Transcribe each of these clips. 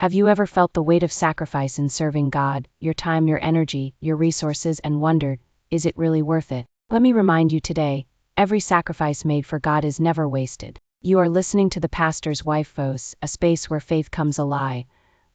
Have you ever felt the weight of sacrifice in serving God, your time, your energy, your resources, and wondered, is it really worth it? Let me remind you today, every sacrifice made for God is never wasted. You are listening to the Pastor's Wife Voice, a space where faith comes alive,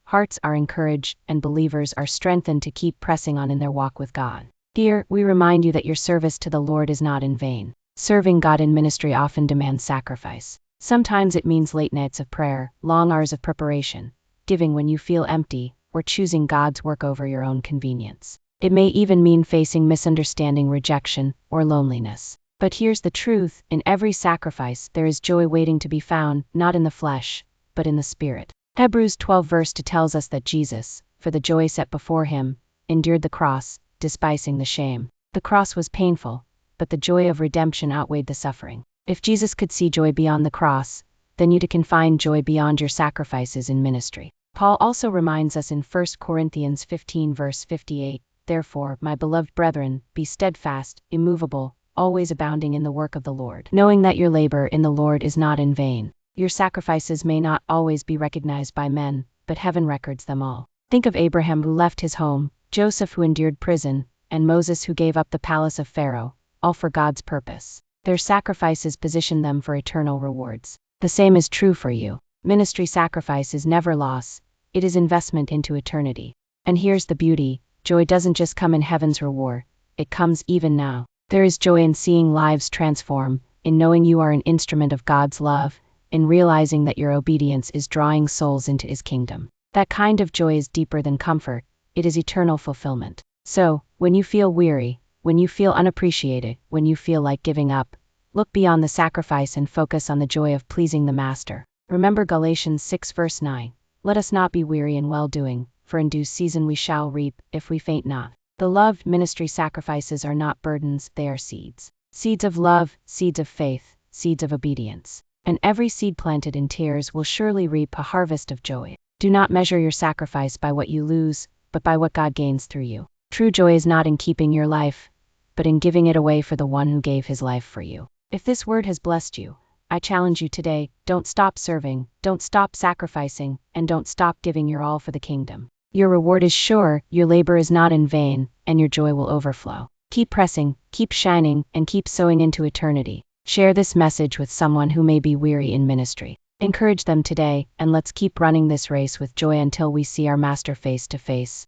hearts are encouraged, and believers are strengthened to keep pressing on in their walk with God. Dear, we remind you that your service to the Lord is not in vain. Serving God in ministry often demands sacrifice. Sometimes it means late nights of prayer, long hours of preparation, giving when you feel empty, or choosing God's work over your own convenience. It may even mean facing misunderstanding, rejection, or loneliness. But here's the truth, in every sacrifice there is joy waiting to be found, not in the flesh, but in the spirit. Hebrews 12 verse 2 tells us that Jesus, for the joy set before him, endured the cross, despising the shame. The cross was painful, but the joy of redemption outweighed the suffering. If Jesus could see joy beyond the cross, then you too can find joy beyond your sacrifices in ministry. Paul also reminds us in 1 Corinthians 15 verse 58, "Therefore, my beloved brethren, be steadfast, immovable, always abounding in the work of the Lord, knowing that your labor in the Lord is not in vain." Your sacrifices may not always be recognized by men, but heaven records them all. Think of Abraham who left his home, Joseph who endured prison, and Moses who gave up the palace of Pharaoh, all for God's purpose. Their sacrifices position them for eternal rewards. The same is true for you. Ministry sacrifice is never loss, it is investment into eternity. And here's the beauty, joy doesn't just come in heaven's reward, it comes even now. There is joy in seeing lives transform, in knowing you are an instrument of God's love, in realizing that your obedience is drawing souls into his kingdom. That kind of joy is deeper than comfort, it is eternal fulfillment. So, when you feel weary, when you feel unappreciated, when you feel like giving up, look beyond the sacrifice and focus on the joy of pleasing the Master. Remember Galatians 6 verse 9, "Let us not be weary in well-doing, for in due season we shall reap, if we faint not." The loved ministry sacrifices are not burdens, they are seeds. Seeds of love, seeds of faith, seeds of obedience. And every seed planted in tears will surely reap a harvest of joy. Do not measure your sacrifice by what you lose, but by what God gains through you. True joy is not in keeping your life, but in giving it away for the one who gave his life for you. If this word has blessed you, I challenge you today, don't stop serving, don't stop sacrificing, and don't stop giving your all for the kingdom. Your reward is sure, your labor is not in vain, and your joy will overflow. Keep pressing, keep shining, and keep sowing into eternity. Share this message with someone who may be weary in ministry. Encourage them today, and let's keep running this race with joy until we see our Master face to face.